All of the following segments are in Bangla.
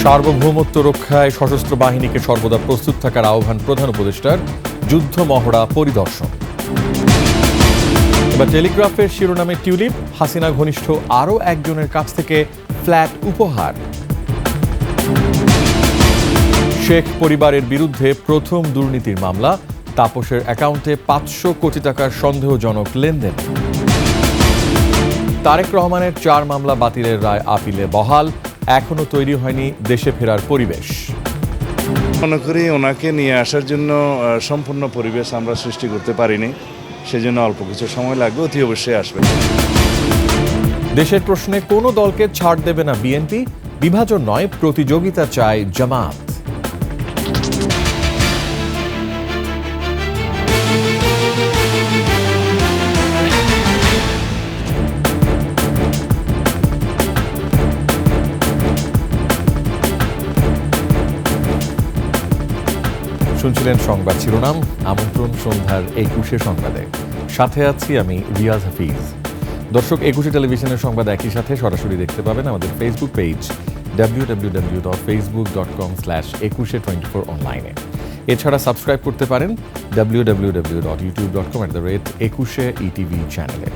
সার্বভৌমত্ব রক্ষায় সশস্ত্র বাহিনীকে সর্বদা প্রস্তুত থাকার আহ্বান প্রধান উপদেষ্টার, যুদ্ধ মহড়া পরিদর্শন। এবার টেলিগ্রাফের শিরোনামে টিউলিপ, হাসিনা ঘনিষ্ঠ আরও একজনের কাছ থেকে ফ্ল্যাট উপহার। শেখ পরিবারের বিরুদ্ধে প্রথম দুর্নীতির মামলা, তাপসের অ্যাকাউন্টে 500 কোটি টাকার সন্দেহজনক লেনদেন। তারেক রহমানের 4 মামলা বাতিলের রায় আপিলে বহাল, এখনো তৈরি হয়নি দেশে ফেরার পরিবেশ। মনে করি ওনাকে নিয়ে আসার জন্য সম্পূর্ণ পরিবেশ আমরা সৃষ্টি করতে পারিনি, সেজন্য অল্প কিছু সময় লাগবে, অতি অবশ্যই আসবে। দেশের প্রশ্নে কোনো দলকে ছাড় দেবে না বিএনপি, বিভাজন নয় প্রতিযোগিতা চায় জামাত। শুনছিলেন সংবাদ শিরোনাম, আমন্ত্রণ সন্ধ্যার 21 সংবাদে। সাথে আছি আমি রিয়াজ হাফিজ। দর্শক, 21 টেলিভিশনের সংবাদ একই সাথে সরাসরি দেখতে পাবেন আমাদের ফেসবুক পেজ www.facebook.com/2124 অনলাইনে। এছাড়া সাবস্ক্রাইব করতে পারেন www.youtube.com/21etv চ্যানেলে।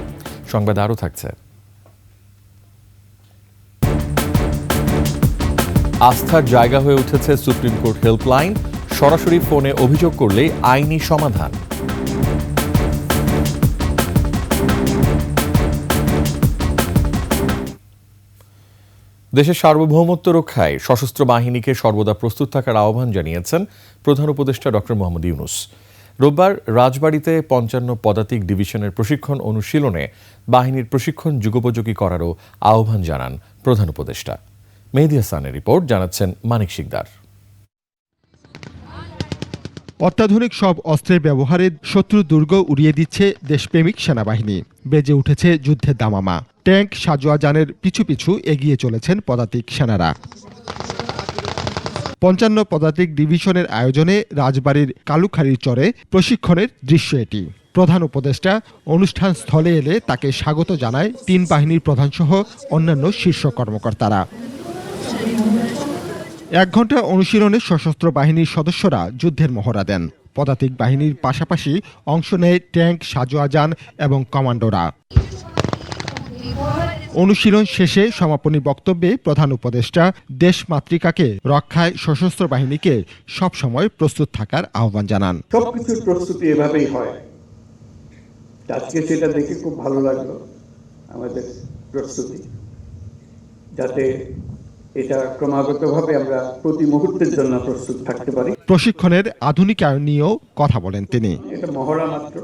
সংবাদ আরও থাকছে। আস্থার জায়গা হয়ে উঠেছে সুপ্রিম কোর্ট হেল্পলাইন, সরাসরি ফোনে অভিযোগ করলেই আইনি সমাধান। দেশের সার্বভৌমত্ব রক্ষায় সশস্ত্র বাহিনীকে সর্বদা প্রস্তুত থাকার আহ্বান জানিয়েছেন প্রধান উপদেষ্টা ডক্টর মোহাম্মদ ইউনূস। রোববার রাজবাড়ীতে 55 পদাতিক ডিভিশনের প্রশিক্ষণ অনুশীলনে বাহিনীর প্রশিক্ষণ যুগোপযোগী করারও আহ্বান জানান প্রধান উপদেষ্টা। মেহেদী হাসানের রিপোর্ট, জানাচ্ছেন মানিক শিকদার। অত্যাধুনিক সব অস্ত্রের ব্যবহারে শত্রু দুর্গ উড়িয়ে দিচ্ছে দেশপ্রেমিক সেনাবাহিনী। বেজে উঠেছে যুদ্ধের দামামা। ট্যাঙ্ক সাজোয়া যানের পিছু পিছু এগিয়ে চলেছেন পদাতিক সেনারা। 55 পদাতিক ডিভিশনের আয়োজনে রাজবাড়ীর কালুখাড়ির চরে প্রশিক্ষণের দৃশ্য এটি। প্রধান উপদেষ্টা অনুষ্ঠান স্থলে এলে তাকে স্বাগত জানায় 3 বাহিনীর প্রধানসহ অন্যান্য শীর্ষ কর্মকর্তারা। 1 ঘণ্টা অনুশীলনে সশস্ত্র বাহিনীর সদস্যরা যুদ্ধের মহড়া দেন। পদাতিক বাহিনীর পাশাপাশি অংশ নেয় ট্যাঙ্ক সাজোয়া যান এবং কমান্ডোরা। অনুশীলন শেষে সমাপনী বক্তব্যে প্রধান উপদেষ্টা দেশমাতৃকাকে রক্ষায় সশস্ত্র বাহিনীকে সবসময় প্রস্তুত থাকার আহ্বান জানান। সবকিছুর প্রস্তুতি এভাবেই হয়। আজকে সেটা দেখে খুব ভালো লাগলো, আমাদের প্রস্তুতি, যাতে এটা ক্রমাগতভাবে আমরা প্রতি মুহূর্তের জন্য প্রস্তুত থাকতে পারি। প্রশিক্ষণের আধুনিকায়ন নিয়েও কথা বলেন তিনি। এটা মহড়া মাত্র,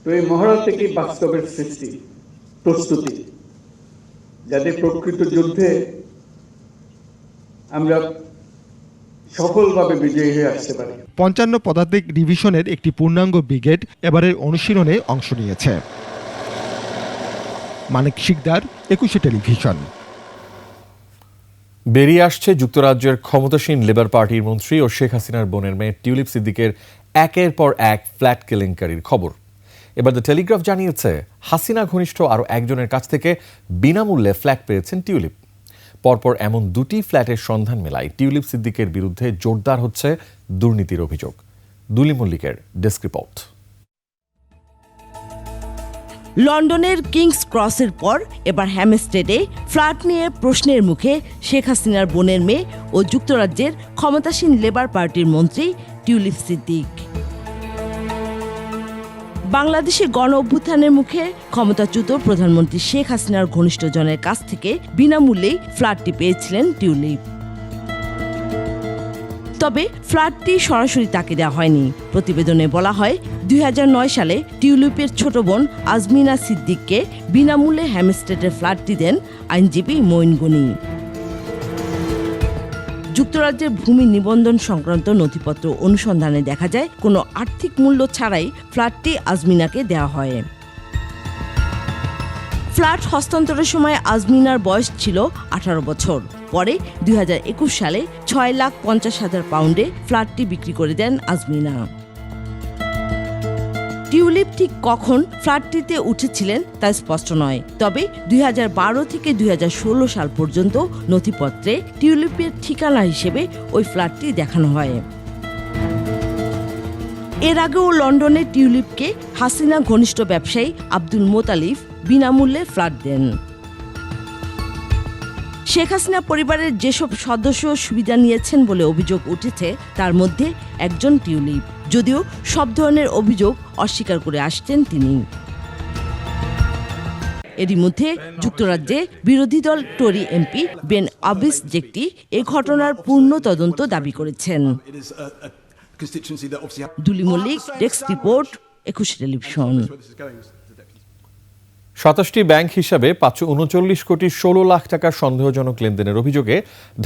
তো এই মহড়া থেকে বাস্তবের সৃষ্টি, প্রস্তুতি, যাতে প্রকৃত যুদ্ধে আমরা সফলভাবে বিজয়ী হয়ে আসতে পারি। 55 পদাতিক ডিভিশনের একটি পূর্ণাঙ্গ ব্রিগেড এবারের অনুশীলনে অংশ নিয়েছে। মানিক শিকদার, 21 টেলিভিশন। বেরিয়ে আসছে যুক্তরাজ্যের ক্ষমতাসীন লেবার পার্টির মন্ত্রী ও শেখ হাসিনার বোনের মেয়ে টিউলিপ সিদ্দিকের একের পর এক ফ্ল্যাট কেলেঙ্কারির খবর। এবার দ্য টেলিগ্রাফ জানিয়েছে, হাসিনা ঘনিষ্ঠ আরও একজনের কাছ থেকে বিনামূল্যে ফ্ল্যাট পেয়েছেন টিউলিপ। পরপর এমন 2টি ফ্ল্যাটের সন্ধান মেলায় টিউলিপ সিদ্দিকের বিরুদ্ধে জোরদার হচ্ছে দুর্নীতির অভিযোগ। দুলি মল্লিকের ডেস্ক রিপোর্ট। লন্ডনের কিংস ক্রসের পর এবার হ্যামস্টেডে ফ্ল্যাট নিয়ে প্রশ্নের মুখে শেখ হাসিনার বোনের মেয়ে ও যুক্তরাজ্যের ক্ষমতাসীন লেবার পার্টির মন্ত্রী টিউলিপ সিদ্দিক। বাংলাদেশে গণ অভ্যুত্থানের মুখে ক্ষমতাচ্যুত প্রধানমন্ত্রী শেখ হাসিনার ঘনিষ্ঠজনের কাছ থেকে বিনামূল্যেই ফ্ল্যাটটি পেয়েছিলেন টিউলিপ। তবে ফ্ল্যাটটি সরাসরি তাকে দেওয়া হয়নি। প্রতিবেদনে বলা হয়, 2009 সালে টিউলিপের ছোট বোন আজমিনা সিদ্দিককে বিনামূল্যে হ্যামস্টেডের ফ্ল্যাটটি দেন আইনজীবী মঈন গনি। যুক্তরাজ্যের ভূমি নিবন্ধন সংক্রান্ত নথিপত্র অনুসন্ধানে দেখা যায়, কোনো আর্থিক মূল্য ছাড়াই ফ্ল্যাটটি আজমিনাকে দেওয়া হয়। ফ্ল্যাট হস্তান্তরের সময় আজমিনার বয়স ছিল 18 বছর। পরে 2021 সালে 6,50,000 পাউন্ডে ফ্ল্যাটটি বিক্রি করে দেন আজমিনা। টিউলিপ ঠিক কখন ফ্ল্যাটটিতে উঠেছিলেন তা স্পষ্ট নয়, তবে 2012 থেকে 2016 সাল পর্যন্ত নথিপত্রে টিউলিপের ঠিকানা হিসেবে ওই ফ্ল্যাটটি দেখানো হয়। এর আগেও লন্ডনে টিউলিপকে হাসিনা ঘনিষ্ঠ ব্যবসায়ী আব্দুল মোতালিব বিনামূল্যে ফ্ল্যাট দেন। শেখ হাসিনা পরিবারের যেসব সদস্য সুবিধা নিয়েছেন বলে অভিযোগ উঠেছে তার মধ্যে একজন টিউলিপ, যদিও সব ধরনের অভিযোগ অস্বীকার করে আসছেন তিনি। এরই মধ্যে যুক্তরাজ্যে বিরোধী দল টরি এমপি বেন আবিস জেকটি এই ঘটনার পূর্ণ তদন্ত দাবি করেছেন। Duli Mallick, desk report, 21 television. 27টি ব্যাংক হিসাবে 539 কোটি 16 লাখ টাকার সন্দেহজনক লেনদেনের অভিযোগে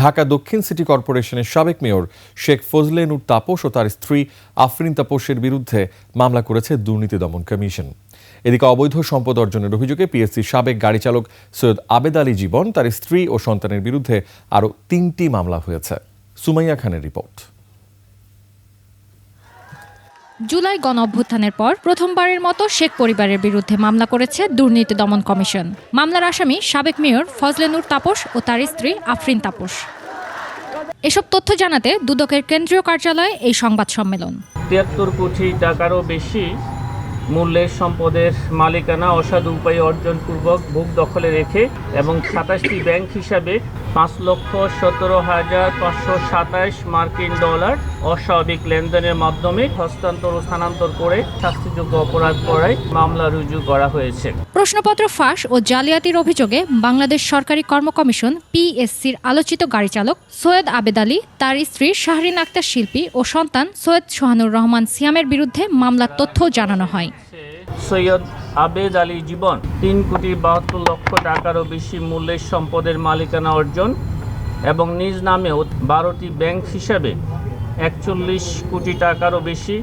ঢাকা দক্ষিণ সিটি কর্পোরেশনের সাবেক মেয়র শেখ ফজলে নূর তাপস ও তার স্ত্রী আফরিন তাপসের বিরুদ্ধে মামলা করেছে দুর্নীতি দমন কমিশন। এদিকে অবৈধ সম্পদ অর্জনের অভিযোগে পিএসসির সাবেক গাড়ি চালক সৈয়দ আবেদ আলী জীবন, তার স্ত্রী ও সন্তানের বিরুদ্ধে আরও 3টি মামলা হয়েছে। সুমাইয়া খানের রিপোর্ট। জুলাই গণঅভ্যুত্থানের পর প্রথমবারের মতো শেখ পরিবারের বিরুদ্ধে মামলা করেছে দুর্নীতি দমন কমিশন। মামলার আসামি সাবেক মেয়র ফজলে নূর তাপস ও তার স্ত্রী আফরিন তাপস। এসব তথ্য জানাতে দুদকের কেন্দ্রীয় কার্যালয়ে এই সংবাদ সম্মেলন। 73 কোটি টাকারও বেশি মূল্যের সম্পদের মালিকানা অসাধু উপায়ে অর্জনপূর্বক ভোগ দখলে রেখে এবং 27টি ব্যাংক হিসাবে 5,17,527 মার্কিন ডলার অস্বাভাবিক লেনদেনের মাধ্যমে হস্তান্তর ও স্থানান্তর করে শাস্তিযোগ্য অপরাধ করায় মামলা রুজু করা হয়েছে। প্রশ্নপত্র ফাঁস ও জালিয়াতির অভিযোগে বাংলাদেশ সরকারি কর্ম কমিশন পিএসসির আলোচিত গাড়ি চালক সৈয়দ আবেদ আলী, তার স্ত্রী শাহরিন আক্তার শিল্পী ও সন্তান সৈয়দ সোহানুর রহমান সিয়ামের বিরুদ্ধে মামলার তথ্য জানানো হয়। সৈয়দ আবেদ আলী জীবন 3,72 লক্ষ টাকারও বেশি মূল্যের সম্পদের মালিকানা অর্জন এবং নিজ নামেও 12টি ব্যাংক হিসাবে 41 কোটি টাকারও বেশি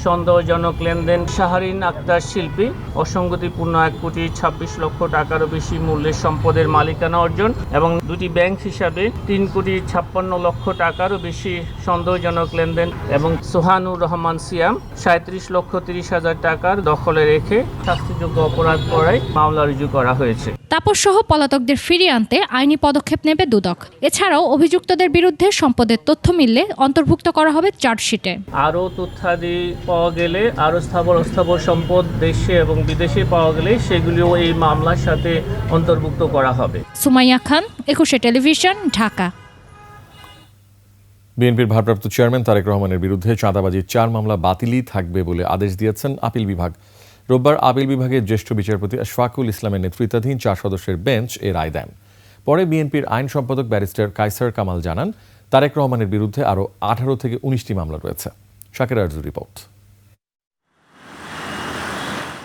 সন্দেহজনক লেনদেন। শাহরিন আক্তার শিল্পী অসঙ্গতিপূর্ণ 1,26 লক্ষ টাকারও বেশি মূল্যের সম্পদের মালিকানা অর্জন এবং 2টি ব্যাংক হিসাবে 3,56 লক্ষ টাকারও বেশি সন্দেহজনক লেনদেন এবং সোহানুর রহমান সিয়াম 37,30,000 টাকার দখলে রেখে শাস্তিযোগ্য অপরাধ করায় মামলা রুজু করা হয়েছে। তাপস সহ পলাতকদের ফিরিয়ে আনতে আইনি পদক্ষেপ নেবে দুদক। এছাড়াও অভিযুক্তদের বিরুদ্ধে সম্পদের তথ্য মিললে অন্তর্ভুক্ত করা হবে চার্জশিটে। আরও তথ্যাদি পাওয়া গেলে, আরও স্থাবর অস্থাবর সম্পদ দেশে এবং বিদেশে পাওয়া গেলে সেগুলিও এই মামলার সাথে অন্তর্ভুক্ত করা হবে। সুমাইয়া খান, 21 টেলিভিশন, ঢাকা। বিএনপির ভারপ্রাপ্ত চেয়ারম্যান তারেক রহমানের বিরুদ্ধে চাঁদাবাজির 4 মামলা বাতিলই থাকবে বলে আদেশ দিয়েছেন আপিল বিভাগ। রোববার আপিল বিভাগের জ্যেষ্ঠ বিচারপতি আশফাকুল ইসলামের নেতৃত্বাধীন 4 সদস্যের বেঞ্চ এ রায় দেন। পরে বিএনপির আইন সম্পাদক ব্যারিস্টার কায়সার কামাল জানান, তারেক রহমানের বিরুদ্ধে আরও 18 থেকে 19টি মামলা রয়েছে। শাকির আরজুর রিপোর্ট।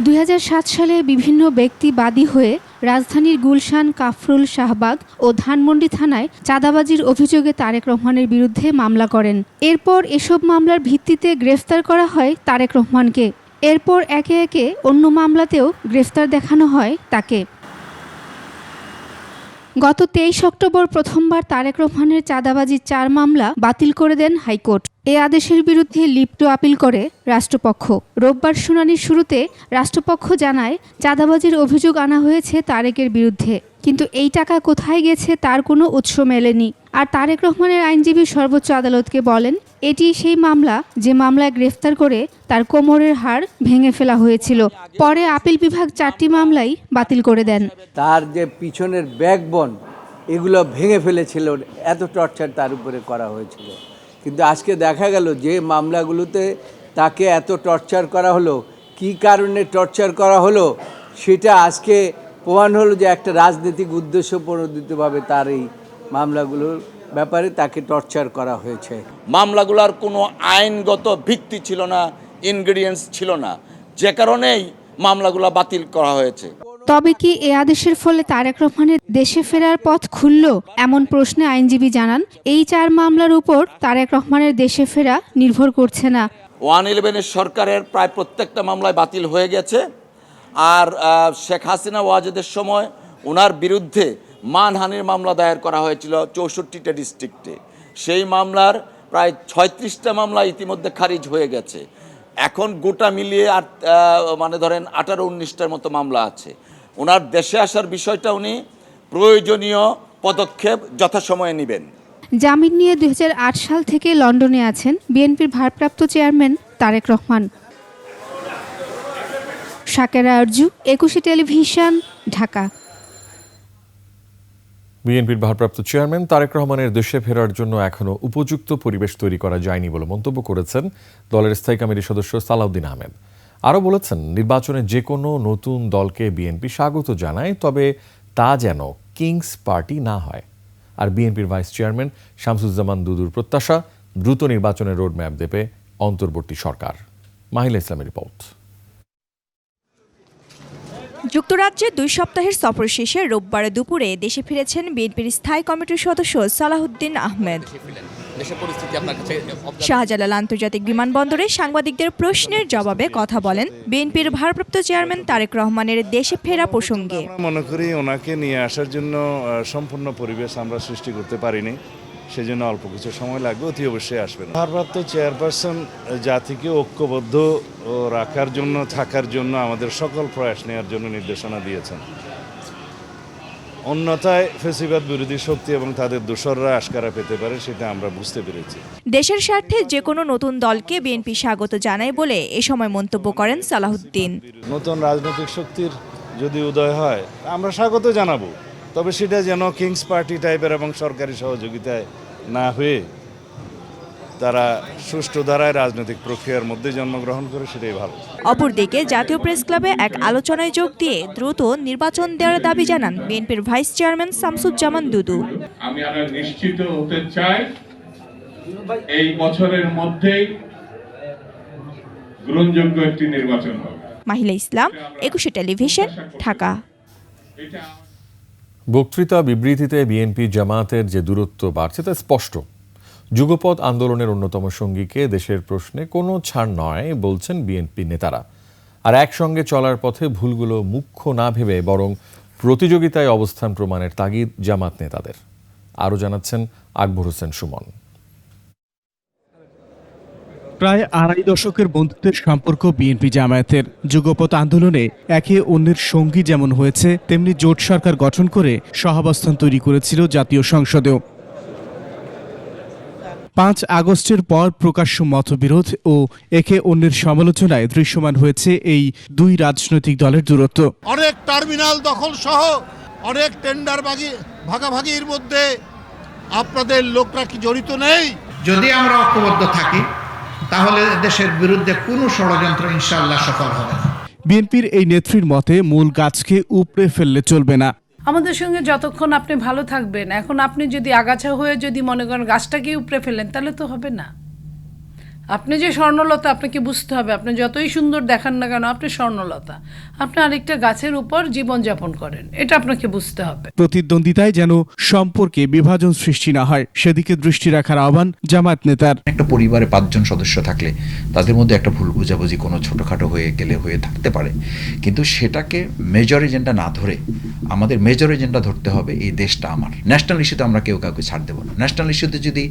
2007 সালে বিভিন্ন ব্যক্তি বাদী হয়ে রাজধানীর গুলশান, কাফরুল, শাহবাগ ও ধানমন্ডি থানায় চাঁদাবাজির অভিযোগে তারেক রহমানের বিরুদ্ধে মামলা করেন। এরপর এসব মামলার ভিত্তিতে গ্রেফতার করা হয় তারেক রহমানকে। এরপর একে একে অন্য মামলাতেও গ্রেফতার দেখানো হয় তাকে। গত 23 অক্টোবর প্রথমবার তারেক রহমানের চাঁদাবাজির 4 মামলা বাতিল করে দেন হাইকোর্ট। এ আদেশের বিরুদ্ধে লিপ্ট আপিল করে রাষ্ট্রপক্ষ। রোববার শুনানির শুরুতে রাষ্ট্রপক্ষ জানায়, চাঁদাবাজির অভিযোগ আনা হয়েছে তারেকের বিরুদ্ধে, কিন্তু এই টাকা কোথায় গেছে তার কোনো উৎস মেলেনি। আর তারেক রহমানের আইনজীবী সর্বোচ্চ আদালতকে বলেন, এটি সেই মামলা যে মামলায় গ্রেফতার করে তার কোমরের হাড় ভেঙে ফেলা হয়েছিল। পরে আপিল বিভাগ 4টি মামলাই বাতিল করে দেন। তার যে পিছনের ব্যাকবোন এগুলো ভেঙে ফেলেছিল, এত টর্চার তার উপরে করা হয়েছিল। কিন্তু আজকে দেখা গেল যে মামলাগুলোতে তাকে এত টর্চার করা হলো, কি কারণে টর্চার করা হলো সেটা আজকে প্রমাণ হলো যে একটা রাজনৈতিক উদ্দেশ্য প্রণোদিতভাবে তার এই মামলাগুলোর ব্যাপারে তাকে টর্চার করা হয়েছে। মামলাগুলোর কোনো আইনগত ভিত্তি ছিল না, ইনগ্রেডিয়েন্টস ছিল না, যে কারণেই মামলাগুলো বাতিল করা হয়েছে। তবে কি এ আদেশের ফলে তারেক রহমানের দেশে ফেরার পথ খুলল? এমন প্রশ্নে আইনজীবী জানান, এই 4 মামলার উপর তারেক রহমানের দেশে ফেরা নির্ভর করছে না। 111 সরকারের প্রায় প্রত্যেকটা মামলায় বাতিল হয়ে গেছে। আর শেখ হাসিনা ওয়াজেদের সময় ওনার বিরুদ্ধে মানহানির মামলা দায়ের করা হয়েছিল 64টা ডিস্ট্রিক্টে। সেই মামলার প্রায় 36টা মামলা ইতিমধ্যে খারিজ হয়ে গেছে। এখন গোটা মিলিয়ে আর মানে ধরেন 18-19টার মতো মামলা আছে। ওনার দেশে আসার বিষয়টা উনি প্রয়োজনীয় পদক্ষেপ যথাসময়ে নেবেন। জামিন নিয়ে 2008 সাল থেকে লন্ডনে আছেন বিএনপির ভারপ্রাপ্ত চেয়ারম্যান তারেক রহমান। শাকেরা আরজু, একুশে টেলিভিশন, ঢাকা। বিএনপির ভারপ্রাপ্ত চেয়ারম্যান তারেক রহমানের দেশে ফেরার জন্য এখনও উপযুক্ত পরিবেশ তৈরি করা যায়নি বলে মন্তব্য করেছেন দলের স্থায়ী কমিটির সদস্য সালাউদ্দিন আহমেদ। আরও বলেছেন, নির্বাচনে যে কোনো নতুন দলকে বিএনপি স্বাগত জানায়, তবে তা যেন কিংস পার্টি না হয়। আর বিএনপির ভাইস চেয়ারম্যান শামসুজ্জামান দুদুর প্রত্যাশা, দ্রুত নির্বাচনের রোডম্যাপ দেবে অন্তর্বর্তী সরকার। মাহিলা ইসলামের রিপোর্ট। যুক্তরাজ্যে 2 সপ্তাহের সফর শেষে রোববার দুপুরে দেশে ফিরেছেন বিএনপির স্থায়ী কমিটির সদস্য সালাউদ্দিন আহমেদ। শাহজালাল আন্তর্জাতিক বিমানবন্দরে সাংবাদিকদের প্রশ্নের জবাবে কথা বলেন বিএনপির ভারপ্রাপ্ত চেয়ারম্যান তারেক রহমানের দেশে ফেরা প্রসঙ্গে। মনে করি ওনাকে নিয়ে আসার জন্য সম্পূর্ণ পরিবেশ আমরা সৃষ্টি করতে পারিনি, সেজন্য অল্প কিছু সময় লাগবে, অতি অবশ্যই আসবেন। ভারপ্রাপ্ত চেয়ারপারসন জাতিকে ঐক্যবদ্ধ রাখার জন্য, থাকার জন্য আমাদের সকল প্রয়াস নেওয়ার জন্য নির্দেশনা দিয়েছেন। অন্যথায় ফ্যাসিবাদ বিরোধী শক্তি এবং তাদের দোসররা আশকারা পেতে পারে, সেটা আমরা বুঝতে পেরেছি। দেশের স্বার্থে যে কোনো নতুন দলকে বিএনপি স্বাগত জানায় বলে এ সময় মন্তব্য করেন সালাউদ্দিন। নতুন রাজনৈতিক শক্তির যদি উদয় হয় আমরা স্বাগত জানাবো, তবে সেটা যেন কিংস পার্টি টাইপের এবং সরকারি সহযোগিতায় না হয়ে তারা সুষ্ঠু ধারায় রাজনৈতিক প্রক্রিয়ার মধ্যে জন্মগ্রহণ করে, সেটাই ভালো। অপরদিকে জাতীয় প্রেস ক্লাবে এক আলোচনায় যোগ দিয়ে দ্রুত নির্বাচন দেওয়ার দাবি জানান বিএনপির ভাইস চেয়ারম্যান শামসুজ্জামান দুদু। আমি আরো নিশ্চিত হতে চাই এই বছরের মধ্যেই গ্রহণযোগ্য একটি নির্বাচন হবে। মাহিলা ইসলাম, একুশে টেলিভিশন, ঢাকা। বক্তৃতা বিবৃতিতে বিএনপি জামায়াতের যে দূরত্ব বাড়ছে তা স্পষ্ট। যুগপৎ আন্দোলনের অন্যতম সঙ্গীকে দেশের প্রশ্নে কোনো ছাড় নয় বলছেন বিএনপি নেতারা। আর একসঙ্গে চলার পথে ভুলগুলো মুখ্য না ভেবে বরং প্রতিযোগিতায় অবস্থান প্রমাণের তাগিদ জামাত নেতাদের। আরও জানাচ্ছেন আকবর হোসেন সুমন। প্রায় 2.5 দশকের বন্ধুত্বের সম্পর্ক বিএনপি জামায়াতের। যুগপৎ আন্দোলনে একে অন্যের সঙ্গী যেমন হয়েছে, তেমনি জোট সরকার গঠন করে সহাবস্থান তৈরি করেছিল জাতীয় সংসদেও। 5 আগস্টের পর প্রকাশ্য মতবিরোধ ও একে অন্যের সমালোচনায় দৃশ্যমান হয়েছে এই দুই রাজনৈতিক দলের দূরত্ব। অনেক টার্মিনাল দখল সহ অনেক টেন্ডার ভাগাভাগির মধ্যে আপনাদের লোকরা কি জড়িত নেই? যদি আমরা ঐক্যবদ্ধ থাকি তাহলে দেশের বিরুদ্ধে কোনো ষড়যন্ত্র ইনশাআল্লাহ সফল হবে না। বিএনপির এই নেত্রীর মতে মূল গাছকে উপড়ে ফেললে চলবে না। আমাদের সঙ্গে যতক্ষণ আপনি ভালো থাকবেন, এখন আপনি যদি আগাছা হয়ে যদি মনে করেন গাছটাকেই উপড়ে ফেলেন, তাহলে তো হবে না। আপনি যে স্বর্ণলতা, আপনাকে বুঝতে হবে, আপনি যতই সুন্দর দেখান না কেন আপনি স্বর্ণলতা, আপনি আরেকটা গাছের উপর জীবনযাপন করেন, এটা আপনাকে বুঝতে হবে। প্রতিদ্বন্দ্বিতায় যেন সম্পর্কে বিভাজন সৃষ্টি না হয়, সেদিকে দৃষ্টি রাখার আহ্বান জামায়াত নেতার। একটা পরিবারে 5 জন সদস্য থাকলে তাদের মধ্যে একটা ভুল বোঝাবুঝি কোনো ছোটখাটো হয়ে গেলে হয়ে থাকতে পারে, কিন্তু সেটাকে মেজর এজেন্ডা না ধরে আমাদের মেজর এজেন্ডা ধরতে হবে এই দেশটা আমার। ন্যাশনাল ইস্যুতে আমরা কেউ কাউকে ছাড় দেবো না। ন্যাশনাল ইস্যুতে যদি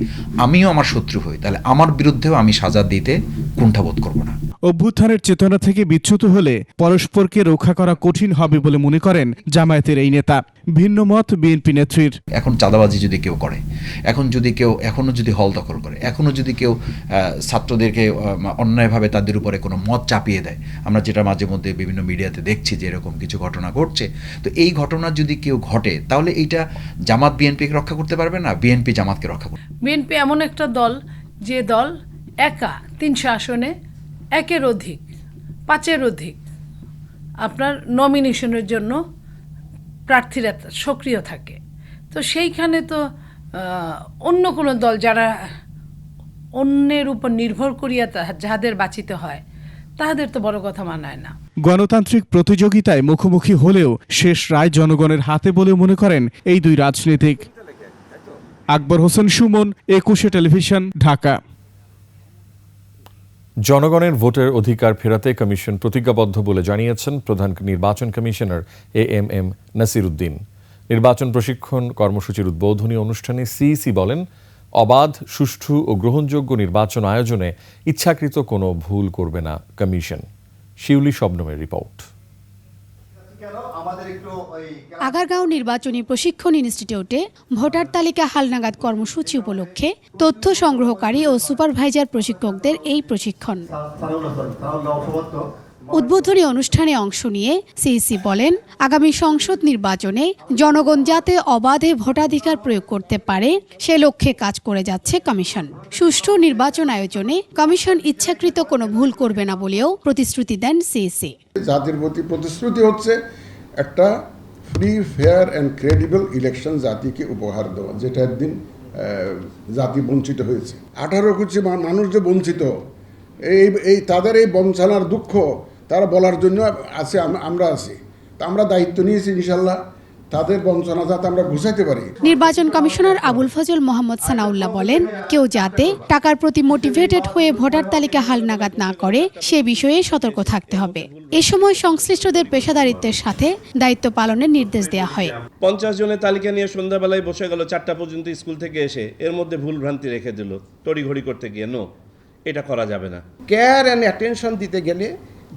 আমিও আমার শত্রু হই, তাহলে আমার বিরুদ্ধেও আমি সাজা দিতে কুণ্ঠাবোধ করব না। অভ্যুত্থানের চেতনা থেকে বিচ্যুত হলে পরস্পরকে রক্ষা করা কঠিন হবে বলে মনে করেন জামায়াতের এই নেতা। ভিন্ন মত বিএনপি নেত্রীর। এখন চাঁদাবাজি যদি কেউ করে, এখনো যদি হল দখল করে, এখনো যদি কেউ ছাত্রদেরকে অন্যায়ভাবে তাদের উপরে কোনো মত চাপিয়ে দেয়, আমরা যেটা মাঝে মধ্যে বিভিন্ন মিডিয়াতে দেখছি যে এরকম কিছু ঘটনা ঘটছে, তো এই ঘটনা যদি কেউ ঘটে তাহলে এইটা জামাত বিএনপিকে রক্ষা করতে পারবে না, বিএনপি জামাতকে রক্ষা করবে। বিএনপি এমন একটা দল যে দল একা 300 আসনে 1-এর অধিক 5-এর অধিক আপনার নমিনেশনের জন্য প্রার্থীরা সক্রিয় থাকে। তো সেইখানে তো অন্য কোনো দল যারা অন্যের উপর নির্ভর করিয়া যাহাদের বাঁচিতে হয়, তাহাদের তো বড় কথা মানায় না। গণতান্ত্রিক প্রতিযোগিতায় মুখোমুখি হলেও শেষ রায় জনগণের হাতে বলে মনে করেন এই দুই রাজনীতিক। আকবর হোসেন সুমন, একুশে টেলিভিশন, ঢাকা। জনগণের ভোটের অধিকার ফেরাতে কমিশন প্রতিজ্ঞাবদ্ধ বলে জানিয়েছেন প্রধান নির্বাচন কমিশনার AMM নাসির উদ্দিন। নির্বাচন প্রশিক্ষণ কর্মসূচির উদ্বোধনী অনুষ্ঠানে সিইসি বলেন, অবাধ, সুষ্ঠু ও গ্রহণযোগ্য নির্বাচন আয়োজনে ইচ্ছাকৃত কোনো ভুল করবে না কমিশন। শিউলি শবনমের রিপোর্ট। আগারগাঁও নির্বাচনী প্রশিক্ষণ ইনস্টিটিউটে ভোটার তালিকা হালনাগাদ কর্মসূচি উপলক্ষে তথ্য সংগ্রহকারী ও সুপারভাইজার প্রশিক্ষকদের এই প্রশিক্ষণ। উদ্বোধনী অনুষ্ঠানে অংশ নিয়ে সিইসি বলেন, আগামী সংসদ নির্বাচনে জনগণ যাতে অবাধে ভোটাধিকার প্রয়োগ করতে পারে সে লক্ষ্যে কাজ করে যাচ্ছে কমিশন। সুষ্ঠু নির্বাচন আয়োজনে কমিশন ইচ্ছাকৃত কোনো ভুল করবে না বলেও প্রতিশ্রুতি দেন সিইসি। জাতির প্রতি প্রতিশ্রুতি হচ্ছে একটা free, fair and credible election জাতিকে উপহার দেওয়া, যেটা একদিন জাতি বঞ্চিত হয়েছে। 18 কোটি মানুষ যে বঞ্চিত, এই তাদের এই বঞ্চনার দুঃখ তারা বলার জন্য আছে, আমরা আছি। তা আমরা দায়িত্ব নিয়েছি ইনশাল্লাহ তাদের বঞ্চনা যাতে আমরা ঘুষাইতে পারি। নির্বাচন কমিশনার আবুল ফজল মোহাম্মদ সানাউল্লাহ বলেন, কেউ যাতে টাকার প্রতি মোটিভেটেড হয়ে ভোটার তালিকা হালনাগাদ না করে সে বিষয়ে সতর্ক থাকতে হবে। এ সময় সংশ্লিষ্টদের পেশাদারিত্বের সাথে দায়িত্ব পালনের নির্দেশ দেওয়া হয়। 50 জনের তালিকা নিয়ে সন্ধ্যাবেলায় বসে গেল 4টা পর্যন্ত স্কুল থেকে এসে, এর মধ্যে ভুল ভ্রান্তি রেখে দিল তড়িঘড়ি করতে গিয়ে। নো, এটা করা যাবে না। কেয়ার অ্যান্ড অ্যাটেনশন দিতে গেলে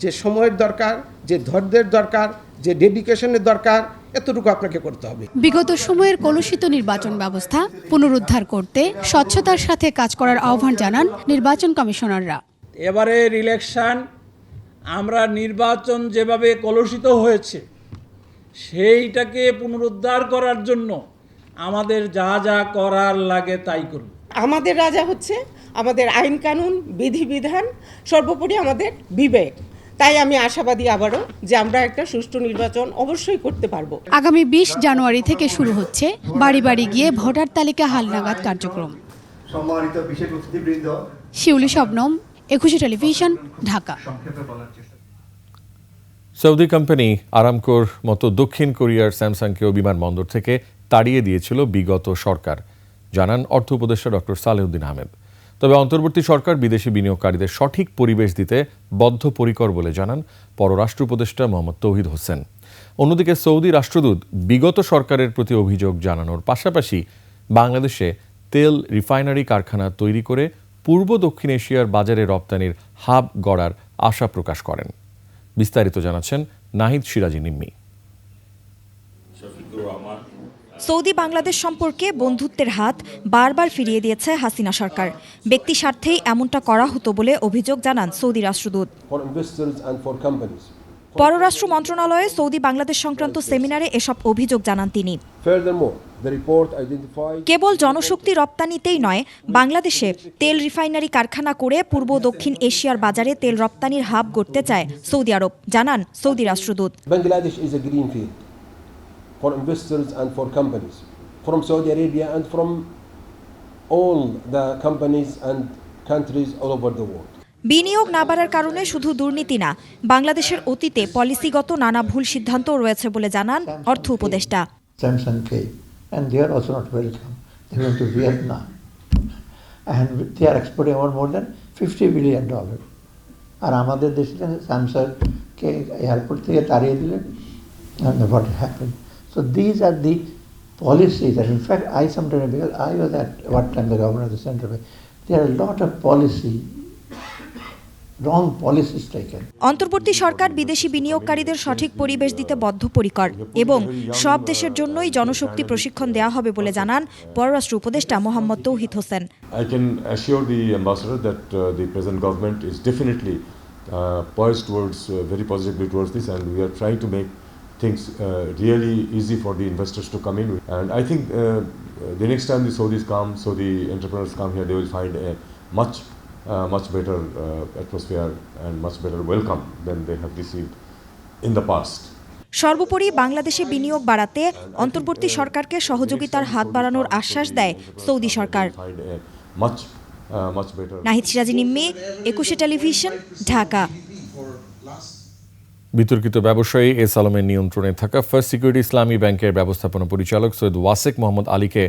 যে সময়ের দরকার, যে ধৈর্যের দরকার, যে ডেডিকেশনের দরকার, এতটুকু আপনাকে করতে হবে। বিগত সময়ের কলুষিত নির্বাচন ব্যবস্থা পুনরুদ্ধার করতে স্বচ্ছতার সাথে কাজ করার আহ্বান জানান নির্বাচন কমিশনাররা। এবারের ইলেকশন আমরা নির্বাচন যেভাবে কলুষিত হয়েছে সেইটাকে পুনরুদ্ধার করার জন্য আমাদের যা যা করার লাগে তাই করব। আমাদের রাজা হচ্ছে আমাদের আইন কানুন, বিধিবিধান, সর্বোপরি আমাদের বিবেক। তাই আমি আশাবাদী আবারও যে আমরা একটা সুষ্ঠু নির্বাচন অবশ্যই করতে পারবো। আগামী 20 জানুয়ারি থেকে শুরু হচ্ছে বাড়ি বাড়ি গিয়ে ভোটার তালিকা হালনাগাদ কার্যক্রম। সম্মানিত বিশেষ অতিথিবৃন্দ, Shiuli Shabnam, 21 television, Dhaka. Saudi company আরামকোর মতো দক্ষিণ কোরিয়ার স্যামসাংকেও বিমানবন্দর থেকে তাড়িয়ে দিয়েছিল বিগত সরকার, জানান অর্থ উপদেষ্টা ডক্টর সালেউদ্দিন আহমেদ। তবে অন্তর্বর্তী সরকার বিদেশি বিনিয়োগকারীদের সঠিক পরিবেশ দিতে বদ্ধপরিকর বলে জানান পররাষ্ট্র উপদেষ্টা মোহাম্মদ তৌহিদ হোসেন। অন্যদিকে সৌদি রাষ্ট্রদূত বিগত সরকারের প্রতি অভিযোগ জানানোর পাশাপাশি বাংলাদেশে তেল রিফাইনারি কারখানা তৈরি করে পূর্ব দক্ষিণ এশিয়ার বাজারে রপ্তানির হাব গড়ার আশা প্রকাশ করেন। বিস্তারিত জানাচ্ছেন নাহিদ সিরাজি নিম্মি। সৌদি বাংলাদেশ সম্পর্কে বন্ধুত্বের হাত বারবার ফিরিয়ে দিয়েছে হাসিনা সরকার। ব্যক্তি স্বার্থেই এমনটা করা হতো বলে অভিযোগ জানান সৌদি রাষ্ট্রদূত। পররাষ্ট্র মন্ত্রণালয়ে সৌদি বাংলাদেশ সংক্রান্ত সেমিনারে এসব অভিযোগ জানান তিনি। কেবল জনশক্তি রপ্তানিতেই নয়, বাংলাদেশে তেল রিফাইনারি কারখানা করে পূর্ব দক্ষিণ এশিয়ার বাজারে তেল রপ্তানির হাব গড়তে চায় সৌদি আরব, জানান সৌদি রাষ্ট্রদূত। Bangladesh is a green field for investors and for companies from Saudi Arabia and from all the companies and countries all over the world. বিনিয়োগ না বাড়ার কারণে শুধু দুর্নীতি না, বাংলাদেশের অতীতে পলিসিগত নানা ভুল সিদ্ধান্ত রয়েছে বলে জানান অর্থ উপদেষ্টা। Samsung came and they are also not welcome. They went to Vietnam and they are exporting more than $50 billion. আর আমাদের দেশে স্যামসাং কে এয়ারপোর্ট থেকে তাড়িয়ে দিলেন, and what happened? So these are the policies that, in fact, I sometimes, because I was at what time the governor of the central bank, there are a lot of wrong policies taken. অন্তর্বর্তী সরকার বিদেশি বিনিয়োগকারীদের সঠিক পরিবেশ দিতে বদ্ধপরিকর এবং সব দেশের জন্যই জনশক্তি প্রশিক্ষণ দেওয়া হবে বলে জানান পররাষ্ট্র উপদেষ্টা মোহাম্মদ তৌহিদ Hossain. I can assure the ambassador that the present government is definitely poised towards very positively towards this, and we are trying to make things really easy for the investors to come in. And I think the next time the Saudis come, Saudi entrepreneurs come here, they will find a much better atmosphere and much better welcome than they have received in the past. সর্বোপরি বাংলাদেশে বিনিয়োগ বাড়াতে অন্তর্বর্তী সরকারকে সহযোগিতার হাত বাড়ানোর আশ্বাস দেয় সৌদি সরকার। নাহিদ সিরাজি নিম্মি, 21 টেলিভিশন, ঢাকা। বিতর্কিত ব্যবসায়ী এস আলমের নিয়ন্ত্রণে থাকা ফার্স্ট সিকিউরিটি ইসলামী ব্যাংকের ব্যবস্থাপনা পরিচালক সৈয়দ ওয়াসেক মোহাম্মদ আলীকে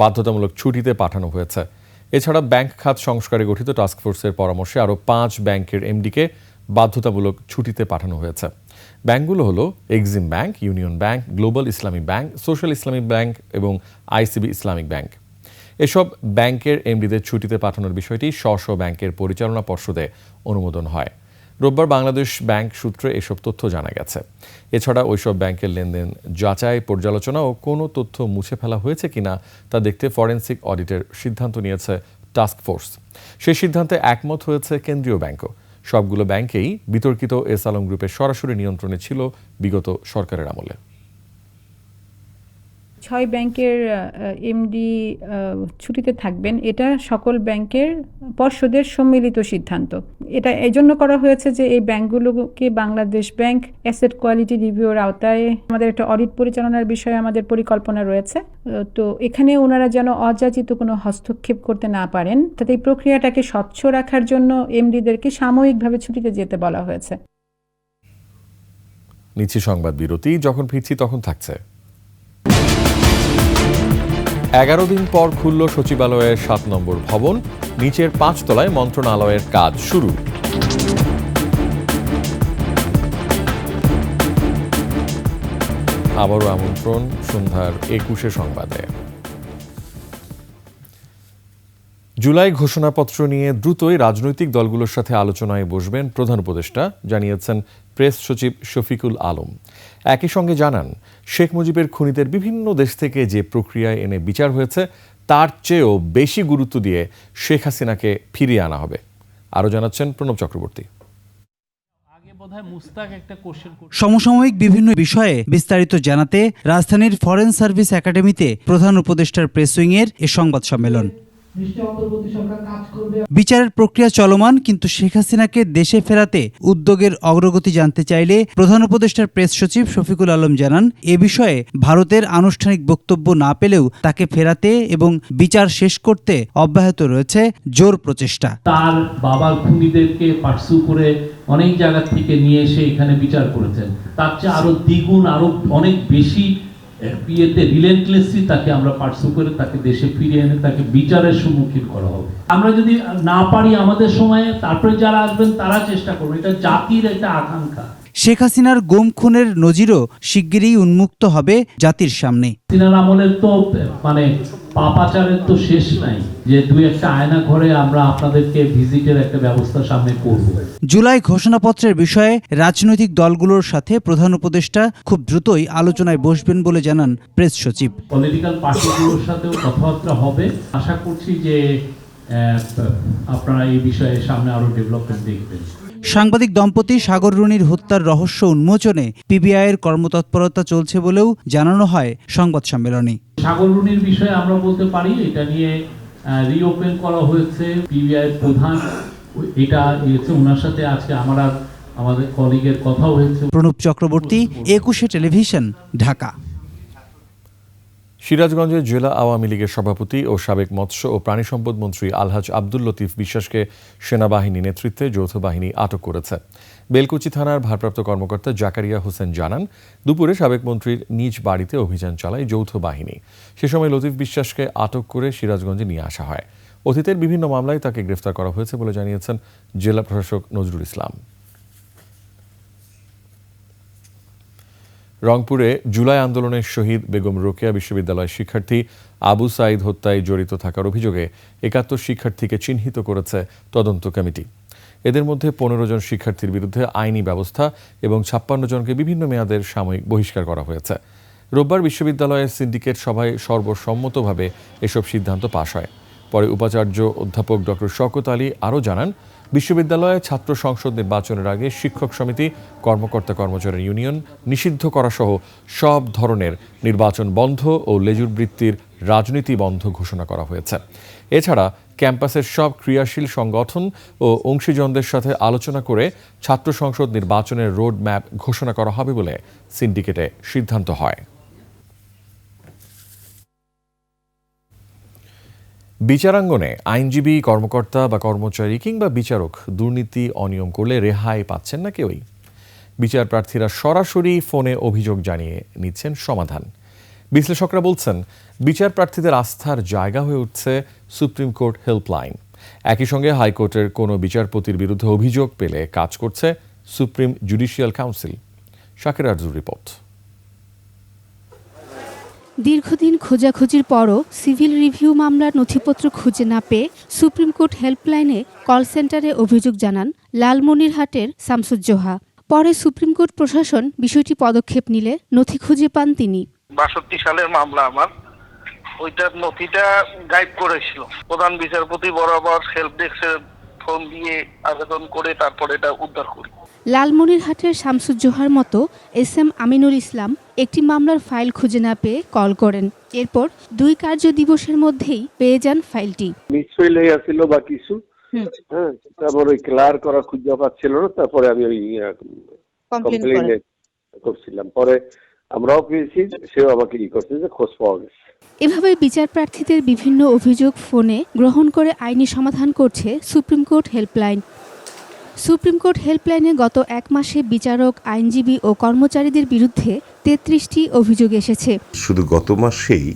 বাধ্যতামূলক ছুটিতে পাঠানো হয়েছে। এছাড়া ব্যাংক খাত সংস্কারে গঠিত টাস্কফোর্সের পরামর্শে আরও 5 ব্যাংকের এমডিকে বাধ্যতামূলক ছুটিতে পাঠানো হয়েছে। ব্যাংকগুলো হলো Exim bank, union bank, global Islamic bank, social Islamic bank এবং আইসিবি ইসলামিক ব্যাংক। এসব ব্যাংকের এমডিদের ছুটিতে পাঠানোর বিষয়টি স্ব ব্যাংকের পরিচালনা পর্ষদে অনুমোদন হয়। রোববার বাংলাদেশ ব্যাংক সূত্রে এসব তথ্য জানা গেছে। এছাড়া ওইসব ব্যাংকের লেনদেন যাচাই, পর্যালোচনা ও কোনো তথ্য মুছে ফেলা হয়েছে কিনা তা দেখতে ফরেনসিক অডিটের সিদ্ধান্ত নিয়েছে টাস্ক ফোর্স। সেই সিদ্ধান্তে একমত হয়েছে কেন্দ্রীয় ব্যাংকও। সবগুলো ব্যাংকেই বিতর্কিত এস আলম গ্রুপের সরাসরি নিয়ন্ত্রণে ছিল বিগত সরকারের আমলে। 6 ব্যাংকের এমডি ছুটিতে থাকবেন, এটা সকল ব্যাংকের পর্ষদের সম্মিলিত সিদ্ধান্ত। এটা এজন্য করা হয়েছে যে এই ব্যাংকগুলোকে বাংলাদেশ ব্যাংক অ্যাসেট কোয়ালিটি রিভিউর আওতায় আমাদের একটা অডিট পরিচালনার বিষয়ে আমাদের পরিকল্পনা রয়েছে। তো এখানে ওনারা যেন অযাচিত কোনো হস্তক্ষেপ করতে না পারেন, তাতে এই প্রক্রিয়াটাকে স্বচ্ছ রাখার জন্য এমডিদেরকে সাময়িকভাবে ছুটিতে যেতে বলা হয়েছে। নিচ্ছি সংবাদ বিরতি, যখন ফিরছি তখন থাকছে। 11 দিন পর খুলল সচিবালয়ের 7 নম্বর ভবন, নিচের 5 তলায় মন্ত্রণালয়ের কাজ শুরু। আবারও আমন্ত্রণ সন্ধ্যার 21 সংবাদে। জুলাই ঘোষণাপত্র নিয়ে দ্রুতই রাজনৈতিক দলগুলোর সাথে আলোচনায় বসবেন প্রধান উপদেষ্টা, জানিয়েছেন প্রেস সচিব শফিকুল আলম। একই সঙ্গে জানান, শেখ মুজিবের খুনিদের বিভিন্ন দেশ থেকে যে প্রক্রিয়ায় এনে বিচার হয়েছে তার চেয়েও বেশি গুরুত্ব দিয়ে শেখ হাসিনাকে ফিরিয়ে আনা হবে। আরও জানাচ্ছেন প্রণব চক্রবর্তী। সমসাময়িক বিভিন্ন বিষয়ে বিস্তারিত জানাতে রাজধানীর ফরেন সার্ভিস একাডেমিতে প্রধান উপদেষ্টার প্রেস উইংয়ের এ সংবাদ সম্মেলন। বিচারের প্রক্রিয়া চলমান, কিন্তু শেখ হাসিনাকে দেশে ফেরাতে উদ্যোগের অগ্রগতি জানতে চাইলে প্রধান উপদেষ্টার প্রেস সচিব শফিকুল আলম জানান, এ বিষয়ে ভারতের আনুষ্ঠানিক বক্তব্য না পেলেও তাকে ফেরাতে এবং বিচার শেষ করতে অব্যাহত রয়েছে জোর প্রচেষ্টা। তার বাবার খুনিদেরকে পার্সু করে অনেক জায়গা থেকে নিয়ে এসে এখানে বিচার করেছেন, তার চেয়ে আরো দ্বিগুণ, আরো অনেক বেশি রিলেন্টলেসলি তাকে আমরা পার্সু করে তাকে দেশে ফিরিয়ে এনে তাকে বিচারের সম্মুখীন করা হবে। আমরা যদি না পারি আমাদের সময়ে, তারপরে যারা আসবেন তারা চেষ্টা করবে। এটা জাতির একটা আকাঙ্ক্ষা। শেখ হাসিনার গুম খুনের নজিরও শিগগিরই উন্মুক্ত হবে জাতির সামনে। হাসিনার আমলের তো মানে পাপাচারের তো শেষ নাই, যে দুই একটা আয়না ঘরে আমরা আপনাদেরকে ভিজিটের একটা ব্যবস্থা সামনে করব। জুলাই ঘোষণাপত্রের বিষয়ে রাজনৈতিক দলগুলোর সাথে প্রধান উপদেষ্টা খুব দ্রুতই আলোচনায় বসবেন বলে জানান প্রেস সচিব। পলিটিক্যাল পার্টিগুলোর সাথেও কথাবার্তা হবে। আশা করছি যে আপনারা এই বিষয়ে সামনে আরো ডেভেলপমেন্ট দেখবেন। সাংবাদিক দম্পতি সাগর রুনির হত্যার রহস্য উন্মোচনে পিবিআইয়ের কর্মতৎপরতা চলছে বলেও জানানো হয় সংবাদ সম্মেলনে। সাগর রুনির বিষয়ে আমরা বলতে পারি, এটা নিয়ে রিওপেন করা হয়েছে। পিবিআইয়ের প্রধান এটা দিয়েছে, ওনার সাথে আজকে আমাদের কলিগের কথা হয়েছে। প্রণব চক্রবর্তী, 21 টেলিভিশন, ঢাকা। সিরাজগঞ্জের জেলা আওয়ামী লীগের সভাপতি ও সাবেক মৎস্য ও প্রাণী সম্পদ মন্ত্রী আলহাজ আব্দুল লতিফ বিশ্বাসকে সেনাবাহিনী নেতৃত্বে যৌথ বাহিনী আটক করেছে। বেলকুচি থানার ভারপ্রাপ্ত কর্মকর্তা জাকারিয়া হোসেন জানান, দুপুরে সাবেক মন্ত্রীর নিজ বাড়িতে অভিযান চালায় যৌথ বাহিনী। সে সময় লতিফ বিশ্বাসকে আটক করে সিরাজগঞ্জে নিয়ে আসা হয়। অতীতের বিভিন্ন মামলায় তাকে গ্রেফতার করা হয়েছে বলে জানিয়েছেন জেলা প্রশাসক নজরুল ইসলাম। রংপুরে জুলাই আন্দোলনের শহীদ বেগম রোকেয়া বিশ্ববিদ্যালয়ের শিক্ষার্থী আবু সাইদ হত্যায় জড়িত থাকার অভিযোগে 71 শিক্ষার্থীকে চিহ্নিত করেছে তদন্ত কমিটি। এদের মধ্যে 15 জন শিক্ষার্থীর বিরুদ্ধে আইনি ব্যবস্থা এবং 56 জনকে বিভিন্ন মেয়াদের সাময়িক বহিষ্কার করা হয়েছে। রোববার বিশ্ববিদ্যালয়ের সিন্ডিকেট সভায় সর্বসম্মতভাবে এসব সিদ্ধান্ত পাশ হয়। পরে উপাচার্য অধ্যাপক ডক্টর শওকত আলী আরও জানান, বিশ্ববিদ্যালয়ে ছাত্র সংসদ নির্বাচনের আগে শিক্ষক সমিতি, কর্মকর্তা কর্মচারী ইউনিয়ন নিষিদ্ধ করা সহ সব ধরনের নির্বাচন বন্ধ ও লেজুর বৃত্তির রাজনীতি বন্ধ ঘোষণা করা হয়েছে। এছাড়া ক্যাম্পাসের সব ক্রিয়াশীল সংগঠন ও অংশীজনদের সাথে আলোচনা করে ছাত্র সংসদ নির্বাচনের রোড ম্যাপ ঘোষণা করা হবে বলে সিন্ডিকেটে সিদ্ধান্ত হয়। বিচারাঙ্গনে আইনজীবী, কর্মকর্তা বা কর্মচারী কিংবা বিচারক দুর্নীতি অনিয়ম করলে রেহাই পাচ্ছেন না কেউই। বিচার প্রার্থীরা সরাসরি ফোনে অভিযোগ জানিয়ে নিচ্ছেন সমাধান। বিশ্লেষকরা বলছেন, বিচার প্রার্থীদের আস্থার জায়গা হয়ে উঠছে সুপ্রিম কোর্ট হেল্পলাইন। একই সঙ্গে হাইকোর্টের কোনো বিচারপতির বিরুদ্ধে অভিযোগ পেলে কাজ করছে সুপ্রিম জুডিশিয়াল কাউন্সিল। শাকির আরজুর রিপোর্ট। দীর্ঘদিন খোঁজাখুঁজির পরও সিভিল রিভিউ মামলার নথিপত্র খুঁজে না পেয়ে সুপ্রিম কোর্ট হেল্পলাইনে কল সেন্টারে অভিযোগ জানান লালমনিরহাটের শামসুজ্জোহা। পরে সুপ্রিম কোর্ট প্রশাসন বিষয়টি পদক্ষেপ নিলে নথি খুঁজে পান তিনি। ৬২ সালের মামলা আমার, ওইটার নথিটা গায়েব করেছিল। প্রধান বিচারপতি বরাবর হেল্প ডেস্কে ফোন দিয়ে আবেদন করে তারপর এটা উদ্ধার করি। লালমনিরহাটের শামসুজ্জোহার মতো SM আমিনুল ইসলাম একটি মামলার ফাইল খুঁজে না পেয়ে কল করেন। এরপর 2 কার্য দিবসের মধ্যেই পেয়ে যান ফাইলটি। মিসফেল হয়ে আসছিল বা কিছু, হ্যাঁ, তারপর ওই ক্লিয়ার করা খুঁজে পাচ্ছিল না, তারপরে আমি ওই কমপ্লেইন করছিলাম। পরে আমরাও পেয়েছি, সেও আমাকে করছে যে খোঁজ পাওয়া গেছে। এভাবে বিচার প্রার্থীদের বিভিন্ন অভিযোগ ফোনে গ্রহণ করে আইনি সমাধান করছে supreme court helpline. Supreme court হেল্পলাইনে গত 1 মাসে বিচারক, আইনজীবী ও কর্মচারীদের বিরুদ্ধে 33টি অভিযোগ এসেছে। শুধু গত মাসেই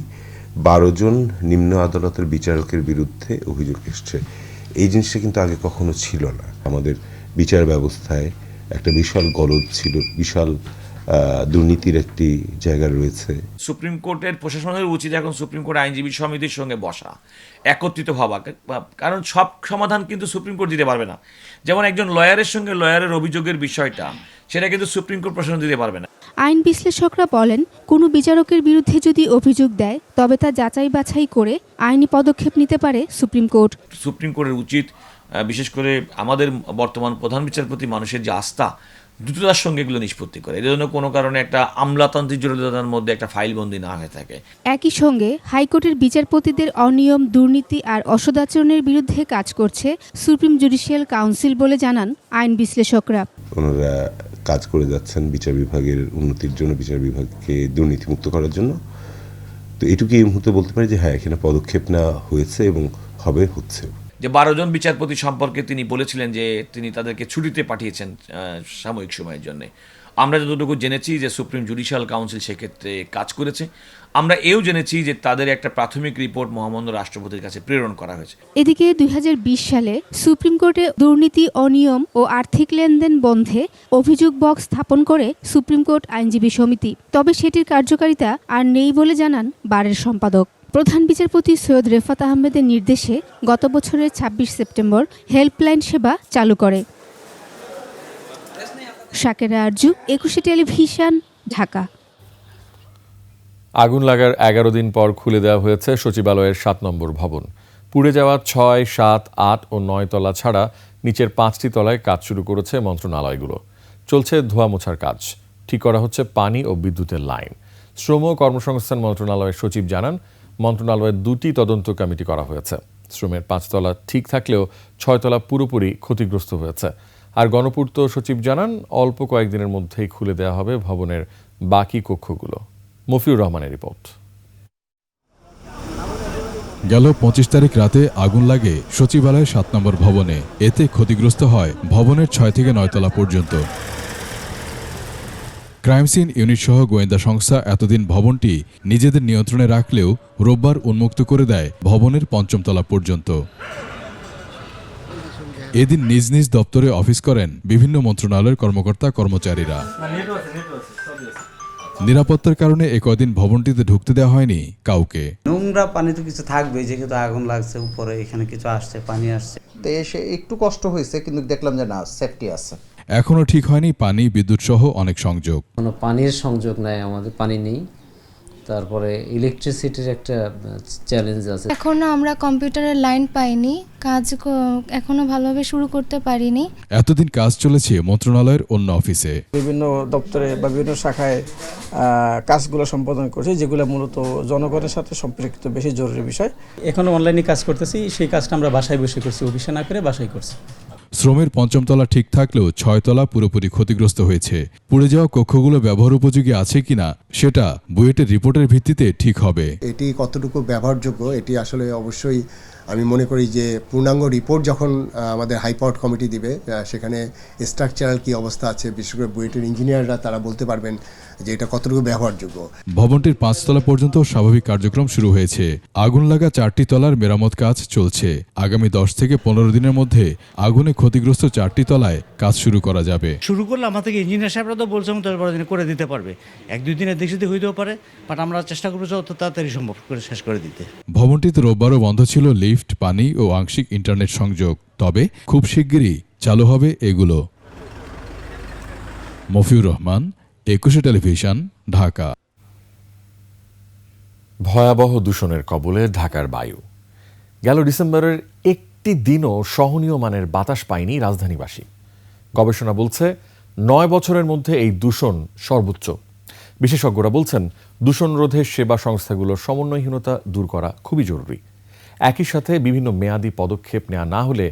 12 জন নিম্ন আদালতের বিচারকের বিরুদ্ধে অভিযোগ এসেছে। এই জিনিসটা কিন্তু আগে কখনো ছিল না। আমাদের বিচার ব্যবস্থায় একটা বিশাল গলদ ছিল, বিশাল দুর্নীতির একটি জায়গা রয়েছে। সুপ্রিম কোর্টের প্রশাসনের উচিত এখন সুপ্রিম কোর্ট আইনজীবী সমিতির সঙ্গে বসা, একত্রিত হওয়া, কারণ সব সমাধান কিন্তু সুপ্রিম কোর্ট দিতে পারবে না। যেমন একজন লয়ারের সঙ্গে লয়ারের অভিযোগের বিষয়টা, সেটা কিন্তু সুপ্রিম কোর্ট প্রশাসন দিতে পারবে না। আইন বিশ্লেষকরা বলেন, কোনো বিচারকের বিরুদ্ধে যদি অভিযোগ দেয় তবে তা যাচাই বাছাই করে আইনি পদক্ষেপ নিতে পারে সুপ্রিম কোর্ট। সুপ্রিম কোর্টের উচিত বিশেষ করে আমাদের বর্তমান প্রধান বিচারপতি মানুষের যে আস্থা, দ্রুততার সঙ্গে এগুলো নিষ্পত্তি করে, এর জন্য কোনো কারণে একটা আমলাতান্ত্রিক জটিলতার মধ্যে একটা ফাইলবন্দি না হয়ে থাকে। একই সঙ্গে হাইকোর্টের বিচারপতিদের অনিয়ম, দুর্নীতি আর অসদাচরণের বিরুদ্ধে কাজ করছে সুপ্রিম জুডিশিয়াল কাউন্সিল বলে জানান আইন বিশ্লেষকরা। ওনারা কাজ করে যাচ্ছেন বিচার বিভাগের উন্নতির জন্য, বিচার বিভাগকে দুর্নীতিমুক্ত করার জন্য। তো এটুকু এই মুহূর্তে বলতে পারি যে হ্যাঁ, এখানে পদক্ষেপ নেওয়া হয়েছে এবং হচ্ছে। যে 12 জন বিচারপতি সম্পর্কে তিনি বলেছিলেন যে তিনি তাদেরকে ছুটিতে পাঠিয়েছেন সাময়িক সময়ের জন্য। আমরা যতটুকু জেনেছি যে সুপ্রিম জুডিশিয়াল কাউন্সিল সেক্ষেত্রে কাজ করেছে। আমরা এও জেনেছি যে তাদের একটা প্রাথমিক রিপোর্ট মহামান্য রাষ্ট্রপতির কাছে প্রেরণ করা হয়েছে। এদিকে 2020 সালে সুপ্রিম কোর্টে দুর্নীতি, অনিয়ম ও আর্থিক লেনদেন বন্ধে অভিযোগ বক্স স্থাপন করে সুপ্রিম কোর্ট আইনজীবী সমিতি। তবে সেটির কার্যকারিতা আর নেই বলে জানান বারের সম্পাদক। প্রধান বিচারপতি সৈয়দ রেফাত আহমেদের নির্দেশে গত বছরের 26 সেপ্টেম্বর হেল্পলাইন সেবা চালু করে। শাকেরা আরজু, 21 টেলিভিশন, ঢাকা। আগুন লাগার 11 দিন পর খুলে দেওয়া হয়েছে সচিবালয়ের 7 নম্বর ভবন। পুড়ে যাওয়া 6, 7, 8 ও 9 তলা ছাড়া নিচের 5টি তলায় কাজ শুরু করেছে মন্ত্রণালয়গুলো। চলছে ধোয়া মোছার কাজ, ঠিক করা হচ্ছে পানি ও বিদ্যুতের লাইন। শ্রম ও কর্মসংস্থান মন্ত্রণালয়ের সচিব জানান, মন্ত্রণালয়ের 2টি তদন্ত কমিটি করা হয়েছে। শ্রমের 5 তলা ঠিক থাকলেও 6 তলা পুরোপুরি ক্ষতিগ্রস্ত হয়েছে। আর গণপূর্ত সচিব জানান, অল্প কয়েকদিনের মধ্যেই খুলে দেওয়া হবে ভবনের বাকি কক্ষগুলো। মফিউর রহমানের রিপোর্ট। গেল 25 তারিখ রাতে আগুন লাগে সচিবালয়ের 7 নম্বর ভবনে। এতে ক্ষতিগ্রস্ত হয় ভবনের 6 থেকে 9 তলা পর্যন্ত। ক্রাইম সিন ইউনিট সহ গোয়েন্দা সংস্থা এতদিন ভবনটি নিজেদের নিয়ন্ত্রণে রাখলেও রোববার উন্মুক্ত করে দেয় ভবনের 5ম তলা পর্যন্ত। এদিন নিজ নিজ দপ্তরে অফিস করেন বিভিন্ন মন্ত্রণালয়ের কর্মকর্তা কর্মচারীরা। নিরাপত্তার কারণে কদিন ভবনটিতে ঢুকতে দেওয়া হয়নি কাউকে। নোংরা পানি তো কিছু থাকবে, যেহেতু আগুন লাগছে, উপরে এখানে কিছু আসছে, পানি আসছে, তো এসে একটু কষ্ট হয়েছে, কিন্তু দেখলাম যে না, সেফটি আছে। এখনো ঠিক হয়নি পানি, বিদ্যুৎ সহ অনেক সংযোগ। কোনো পানির সংযোগ নাই, আমাদের পানি নেই। তারপরে ইলেকট্রিসিটির একটা চ্যালেঞ্জ আছে। এখনো আমরা কম্পিউটারের লাইন পাইনি, কাজ এখনো ভালোভাবে শুরু করতে পারিনি। এতদিন কাজ চলেছে মন্ত্রণালয়ের অন্য অফিসে, বিভিন্ন দপ্তরে বা বিভিন্ন শাখায় কাজগুলো সম্পাদন করছে, যেগুলো মূলত জনগণের সাথে সম্পর্কিত বেশি জরুরি বিষয়। এখনো অনলাইনে কাজ করতেছি, সেই কাজটা আমরা বাসায় বসে করছি, অফিসে না করে বাসায় করছি। শ্রমের 5ম তলা ঠিক থাকলেও 6 তলা পুরোপুরি ক্ষতিগ্রস্ত হয়েছে। পুড়ে যাওয়া কক্ষগুলো ব্যবহার উপযোগী আছে কিনা সেটা বুয়েটের রিপোর্টের ভিত্তিতে ঠিক হবে। এটি কতটুকু ব্যবহারযোগ্য, এটি আসলে অবশ্যই আমি মনে করি যে পূর্ণাঙ্গ রিপোর্ট যখন আমাদের হাইপাওয়ার কমিটি দিবে, সেখানে স্ট্রাকচারাল কি অবস্থা আছে, বিশেষ করে বুয়েটের ইঞ্জিনিয়াররা তারা বলতে পারবেন যে এটা কতটুকু ব্যবহারযোগ্য। ভবনটির 5 তলা পর্যন্ত স্বাভাবিক কার্যক্রম শুরু হয়েছে। আগুন লাগা 4টি তলার মেরামত কাজ চলছে। আগামী 10 থেকে 15 দিনের মধ্যে আগুনে ক্ষতিগ্রস্ত 4টি তলায় কাজ শুরু করা যাবে। শুরু করলে আমাদের ইঞ্জিনিয়ার সাহেবরা তো বলছে করে দিতে পারবে, 1-2 দিনের দেশে হইতেও পারে, বাট আমরা চেষ্টা করবো যত তাড়াতাড়ি সম্ভব করে শেষ করে দিতে। ভবনটিতে রোববারও বন্ধ ছিল লিফট, পানি ও আংশিক ইন্টারনেট সংযোগ। তবে খুব শিগগিরই চালু হবে এগুলো। মফিউর রহমান, 21 টেলিভিশন, ঢাকা। ভয়াবহ দূষণের কবলে ঢাকার বায়ু। গেল ডিসেম্বরের একটি দিনও সহনীয় মানের বাতাস পায়নি রাজধানীবাসী। গবেষণা বলছে 9 বছরের মধ্যে এই দূষণ সর্বোচ্চ। বিশেষজ্ঞরা বলছেন দূষণ রোধে সেবা সংস্থাগুলোর সমন্বয়হীনতা দূর করা খুবই জরুরি। একই সাথে বিভিন্ন মেয়াদী পদক্ষেপ নেওয়া না হলে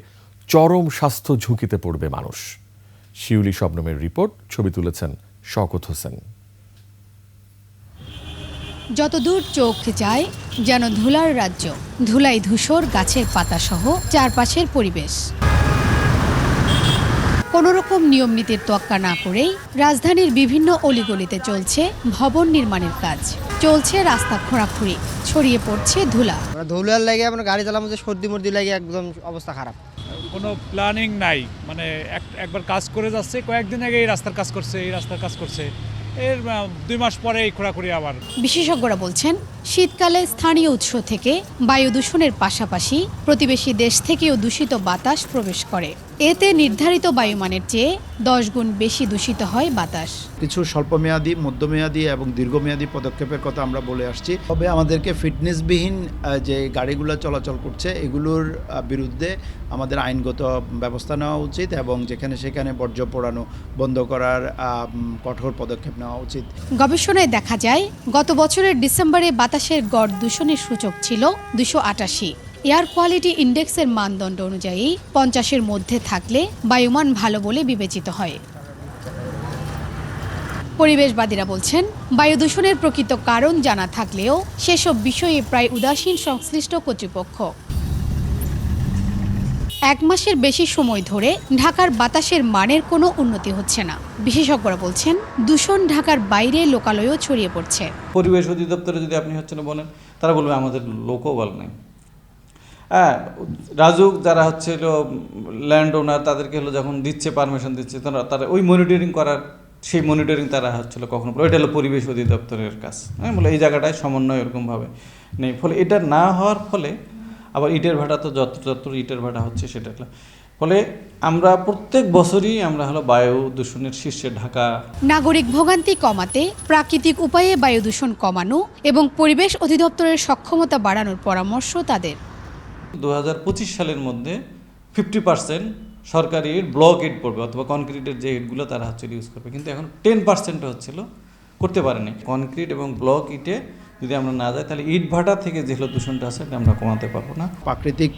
চরম স্বাস্থ্য ঝুঁকিতে পড়বে মানুষ। শিউলি শবনমের রিপোর্ট, ছবি তুলেছেন শওকত হোসেন। যতদূর চোখ যায় যেন ধুলার রাজ্য, ধুলাই ধূসর, গাছের পাতা সহ চারপাশের পরিবেশ। কোনোরকম নিয়ম নীতির তোয়াক্কা না করেই রাজধানীর বিভিন্ন অলিগলিতে চলছে ভবন নির্মাণের কাজ, চলছে রাস্তা খোঁড়াখুঁড়ি, ছড়িয়ে পড়ছে ধুলা। ধুলার লাগে আপনার গাড়ি চালানোর সর্দি মর্দি লাগে একদম অবস্থা খারাপ। কোনো প্ল্যানিং নাই, মানে একবার কাজ করে যাচ্ছে, কয়েকদিন আগে এই রাস্তার কাজ করছে, এই রাস্তার কাজ করছে, এর 2 মাস পরে এই খোঁড়াখুঁড়ি আবার। বিশেষজ্ঞরা বলছেন শীতকালে স্থানীয় উৎস থেকে বায়ু দূষণের পাশাপাশি প্রতিবেশী দেশ থেকেও দূষিত বাতাস প্রবেশ করে। এতে নির্ধারিত বায়ুমানের চেয়ে 10 গুণ বেশি দূষিত হয় বাতাস। কিছু স্বল্পমেয়াদী, মধ্যমেয়াদী এবং দীর্ঘমেয়াদী পদক্ষেপের কথা আমরা বলে আসছি। তবে আমাদেরকে ফিটনেসবিহীন যে গাড়িগুলো চলাচল করছে এগুলোর বিরুদ্ধে আমাদের আইনগত ব্যবস্থা নেওয়া উচিত এবং যেখানে সেখানে বর্জ্য পোড়ানো বন্ধ করার কঠোর পদক্ষেপ নেওয়া উচিত। গবেষণায় দেখা যায় গত বছরের ডিসেম্বরে বাতাসের গড় দূষণের সূচক ছিল 288। এয়ার কোয়ালিটি ইন্ডেক্সের মানদণ্ড অনুযায়ী 50-এর মধ্যে থাকলে বায়ুমান ভালো বলে বিবেচিত হয়। পরিবেশবাদীরা বলছেন বায়ু দূষণের প্রকৃত কারণ জানা থাকলেও সেসব বিষয়ে প্রায় উদাসীন সংশ্লিষ্ট কর্তৃপক্ষ। 1 মাসের বেশি সময় ধরে ঢাকার বাতাসের মানের কোনো উন্নতি হচ্ছে না। বিশেষজ্ঞরা বলছেন দূষণ ঢাকার বাইরে লোকালয়েও ছড়িয়ে পড়ছে। পরিবেশ অধিদপ্তরে যদি আপনি বলেন, তারা বলবে আমাদের লোকও বল নেই। হ্যাঁ, রাজুক যারা ল্যান্ড ওনার, তাদেরকে যখন দিচ্ছে, পারমিশন দিচ্ছে, তারা ওই মনিটরিং করার, সেই মনিটরিং তারা কখনো, ওইটা হলো পরিবেশ অধিদপ্তরের কাজ। হ্যাঁ, বলে এই জায়গাটায় সমন্বয় এরকমভাবে নেই। ফলে এটা না হওয়ার ফলে আবার ইটের ভাটা তো যত ইটের ভাটা হচ্ছে সেটা, ফলে আমরা প্রত্যেক বছরই আমরা বায়ু দূষণের শীর্ষে ঢাকা। নাগরিক ভোগান্তি কমাতে প্রাকৃতিক উপায়ে বায়ু দূষণ কমানো এবং পরিবেশ অধিদপ্তরের সক্ষমতা বাড়ানোর পরামর্শ তাদের। 2025 সালের মধ্যে 50% সরকারি ইট, ব্লক ইট পড়বে, অথবা কনক্রিটের যে ইটগুলো তারা ইউজ করবে, কিন্তু এখন 10% করতে পারেনি। কনক্রিট এবং ব্লক ইটে যদি আমরা না যাই তাহলে ইট ভাটা থেকে যে দূষণটা আছে আমরা কমাতে পারবো না। প্রাকৃতিক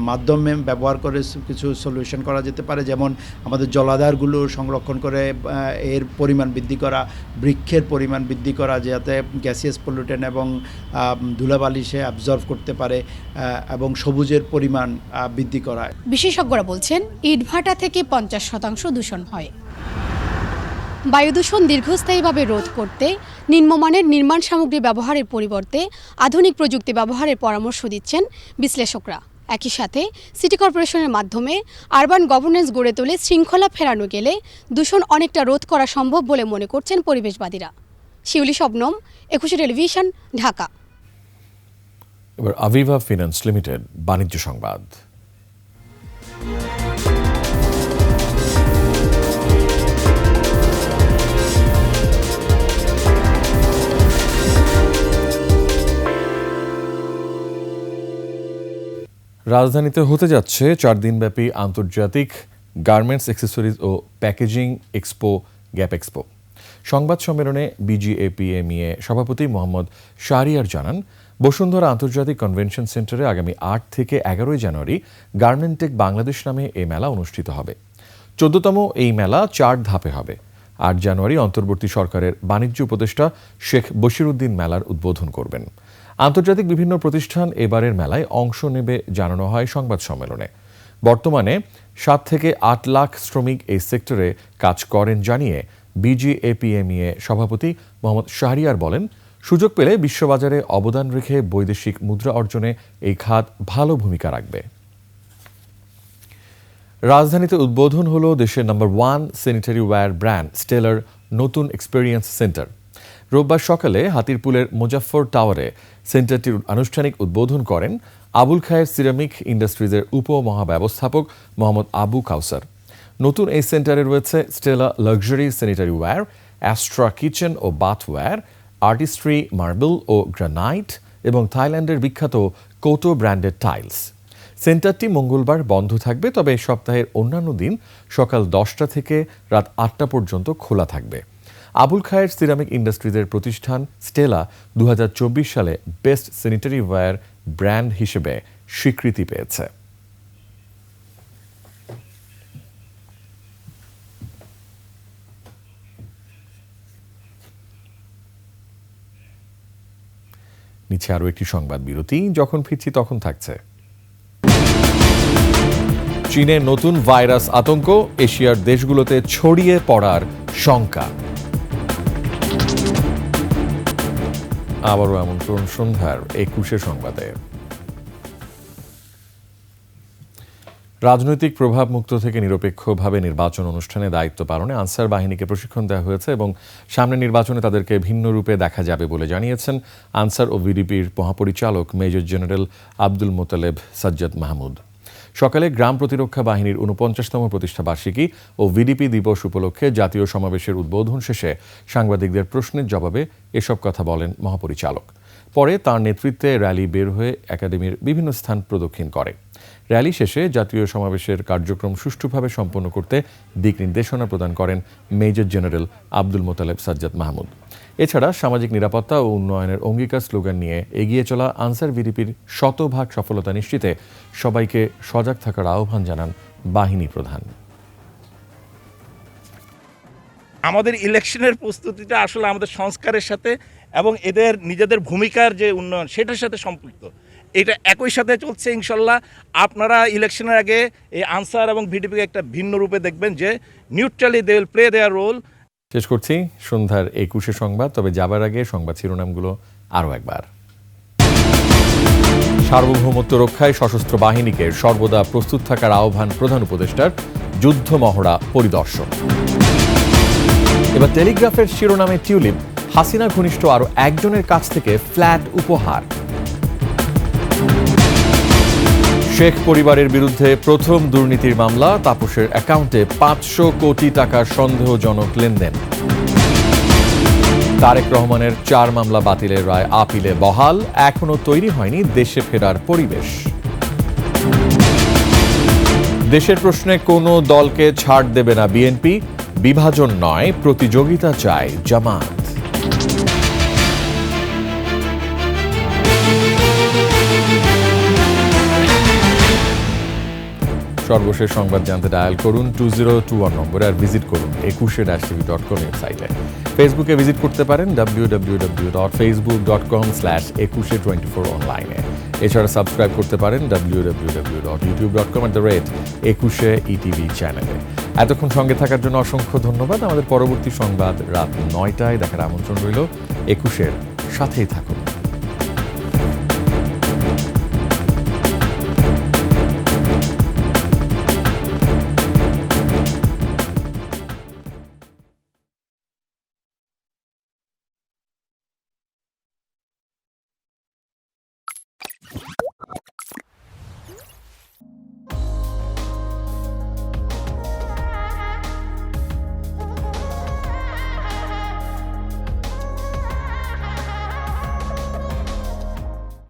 মাধ্যমে ব্যবহার করে কিছু সলিউশন করা যেতে পারে, যেমন আমাদের জলাধারগুলো সংরক্ষণ করে এর পরিমাণ বৃদ্ধি করা, বৃক্ষের পরিমাণ বৃদ্ধি করা, যাতে গ্যাসিয়াস পলিউটেন্ট এবং ধুলাবালি সে অ্যাবজর্ব করতে পারে, এবং সবুজের পরিমাণ বৃদ্ধি করা। বিশেষজ্ঞরা বলছেন ইট ভাটা থেকে 50% দূষণ হয়। বায়ু দূষণ দীর্ঘস্থায়ীভাবে রোধ করতে নিম্নমানের নির্মাণ সামগ্রী ব্যবহারের পরিবর্তে আধুনিক প্রযুক্তি ব্যবহারের পরামর্শ দিচ্ছেন বিশ্লেষকরা। একই সাথে সিটি কর্পোরেশনের মাধ্যমে আরবান গভর্নেন্স গড়ে তুলে শৃঙ্খলা ফেরানো গেলে দূষণ অনেকটা রোধ করা সম্ভব বলে মনে করছেন পরিবেশবাদীরা। শিউলি শবনম, 21 টেলিভিশন, ঢাকা। এবার আভিভা ফিন্যান্স লিমিটেড বাণিজ্য সংবাদ। রাজধানীতে হতে যাচ্ছে 4 দিনব্যাপী আন্তর্জাতিক গার্মেন্টস, অ্যাক্সেসরিজ ও প্যাকেজিং এক্সপো, গ্যাপ এক্সপো। সংবাদ সম্মেলনে বিজিএপিএমইএ সভাপতি মোহাম্মদ শাহরিয়ার জানান, বসুন্ধরা আন্তর্জাতিক কনভেনশন সেন্টারে আগামী 8 থেকে 11 জানুয়ারি গার্মেন্টেক বাংলাদেশ নামে এই মেলা অনুষ্ঠিত হবে। 14তম এই মেলা 4 ধাপে হবে। 8 জানুয়ারি অন্তর্বর্তী সরকারের বাণিজ্য উপদেষ্টা শেখ বশিরউদ্দিন মেলার উদ্বোধন করবেন। আন্তর্জাতিক বিভিন্ন প্রতিষ্ঠান এবারের মেলায় অংশ নেবে জানানো হয় সংবাদ সম্মেলনে। বর্তমানে 7 থেকে 8 লাখ শ্রমিক এই সেক্টরে কাজ করেন জানিয়ে বিজিএপিএমইএ সভাপতি মোহাম্মদ শাহরিয়ার বলেন, সুযোগ পেলে বিশ্ববাজারে অবদান রেখে বৈদেশিক মুদ্রা অর্জনে এই খাত ভালো ভূমিকা রাখবে। রাজধানীতে উদ্বোধন হলো দেশের number 1 sanitary ware brand Stellar নতুন এক্সপেরিয়েন্স সেন্টার। রোববার সকালে হাতিরপুলের মুজাফফর টাওয়ারে সেন্টারটির আনুষ্ঠানিক উদ্বোধন করেন আবুল খায়ের সিরামিক ইন্ডাস্ট্রিজের উপমহাব্যবস্থাপক মোহাম্মদ আবু কাউসার। নতুন এই সেন্টারে রয়েছে Stella luxury sanitary ware, Astra kitchen ও বাথওয়্যার, আর্টিস্ট্রি মার্বেল ও গ্রানাইট এবং থাইল্যান্ডের বিখ্যাত কোটো ব্র্যান্ডের টাইলস। সেন্টারটি মঙ্গলবার বন্ধ থাকবে, তবে সপ্তাহের অন্যান্য দিন সকাল 10টা থেকে রাত 8টা পর্যন্ত খোলা থাকবে। আবুল খায়ের সিরামিক ইন্ডাস্ট্রিজের প্রতিষ্ঠান স্টেলা 2024 সালে বেস্ট স্যানিটারি ওয়্যার ব্র্যান্ড হিসেবে স্বীকৃতি পেয়েছে। নিচে আরও একটি সংবাদ বিরতি, যখন ফিরছি তখন থাকছে। চীনে নতুন ভাইরাস আতঙ্ক, এশিয়ার দেশগুলোতে ছড়িয়ে পড়ার শঙ্কা। আবারও আমন্ত্রণ সন্ধ্যার 21 সংবাদে। রাজনৈতিক প্রভাব মুক্ত থেকে নিরপেক্ষভাবে নির্বাচন অনুষ্ঠানে দায়িত্ব পালনে আনসার বাহিনীকে প্রশিক্ষণ দেওয়া হয়েছে এবং সামনের নির্বাচনে তাদেরকে ভিন্ন রূপে দেখা যাবে বলে জানিয়েছেন আনসার ও ভিডিপির মহাপরিচালক মেজর জেনারেল আব্দুল মোতালেব সাজ্জাদ মাহমুদ। সকালে গ্রাম প্রতিরক্ষা বাহিনীর 49তম প্রতিষ্ঠাবার্ষিকী ও ভিডিপি দিবস উপলক্ষে জাতীয় সমাবেশের উদ্বোধন শেষে সাংবাদিকদের প্রশ্নের জবাবে এসব কথা বলেন মহাপরিচালক। পরে তার নেতৃত্বে র্যালি বের হয়ে একাডেমির বিভিন্ন স্থান প্রদক্ষিণ করে। র্যালি শেষে জাতীয় সমাবেশের কার্যক্রম সুষ্ঠুভাবে সম্পন্ন করতে দিক নির্দেশনা প্রদান করেন মেজর জেনারেল আব্দুল মোতালেব সাজ্জাদ মাহমুদ। এছাড়া সামাজিক নিরাপত্তা ও উন্নয়নের অঙ্গীকার স্লোগান নিয়ে এগিয়ে চলা আনসার ভিডিপির 100% সফলতা নিশ্চিতে সবাইকে সজাগ থাকার আহ্বান জানান বাহিনী প্রধান। আমাদের ইলেকশনের প্রস্তুতিটা আসলে আমাদের সংস্কারের সাথে এবং এদের নিজেদের ভূমিকার যে উন্নয়ন সেটার সাথে সম্পৃক্ত। এটা একই সাথে চলছে। ইনশাল্লাহ আপনারা ইলেকশনের আগে এই আনসার এবং ভিডিপিকে একটা ভিন্ন রূপে দেখবেন, যে neutrally they will play their role. শেষ করছি সন্ধ্যার 21 সংবাদ, তবে যাবার আগে সংবাদ শিরোনামগুলো আরও একবার। সার্বভৌমত্ব রক্ষায় সশস্ত্র বাহিনীকে সর্বদা প্রস্তুত থাকার আহ্বান প্রধান উপদেষ্টার, যুদ্ধ মহড়া পরিদর্শন। এবার টেলিগ্রাফের শিরোনামে টিউলিপ, হাসিনা ঘনিষ্ঠ আরও একজনের কাছ থেকে ফ্ল্যাট উপহার। শেখ পরিবারের বিরুদ্ধে প্রথম দুর্নীতির মামলা, তাপসের অ্যাকাউন্টে 500 কোটি টাকার সন্দেহজনক লেনদেন। তারেক রহমানের 4 মামলা বাতিলের রায় আপিলে বহাল, এখনো তৈরি হয়নি দেশে ফেরার পরিবেশ। দেশের প্রশ্নে কোনো দলকে ছাড় দেবে না বিএনপি, বিভাজন নয় প্রতিযোগিতা চায় জামাত। সর্বশেষ সংবাদ জানতে ডায়াল করুন 2021 নম্বরে, আর ভিজিট করুন 21-tv.com ওয়েবসাইটে। ফেসবুকে ভিজিট করতে পারেন www.facebook.com/2124 অনলাইনে। এছাড়া সাবস্ক্রাইব করতে পারেন www.youtube.com/21etv চ্যানেলে। এতক্ষণ সঙ্গে থাকার জন্য অসংখ্য ধন্যবাদ। আমাদের পরবর্তী সংবাদ রাত 9টায় দেখার আমন্ত্রণ রইল। 21-এর সাথেই থাকুন।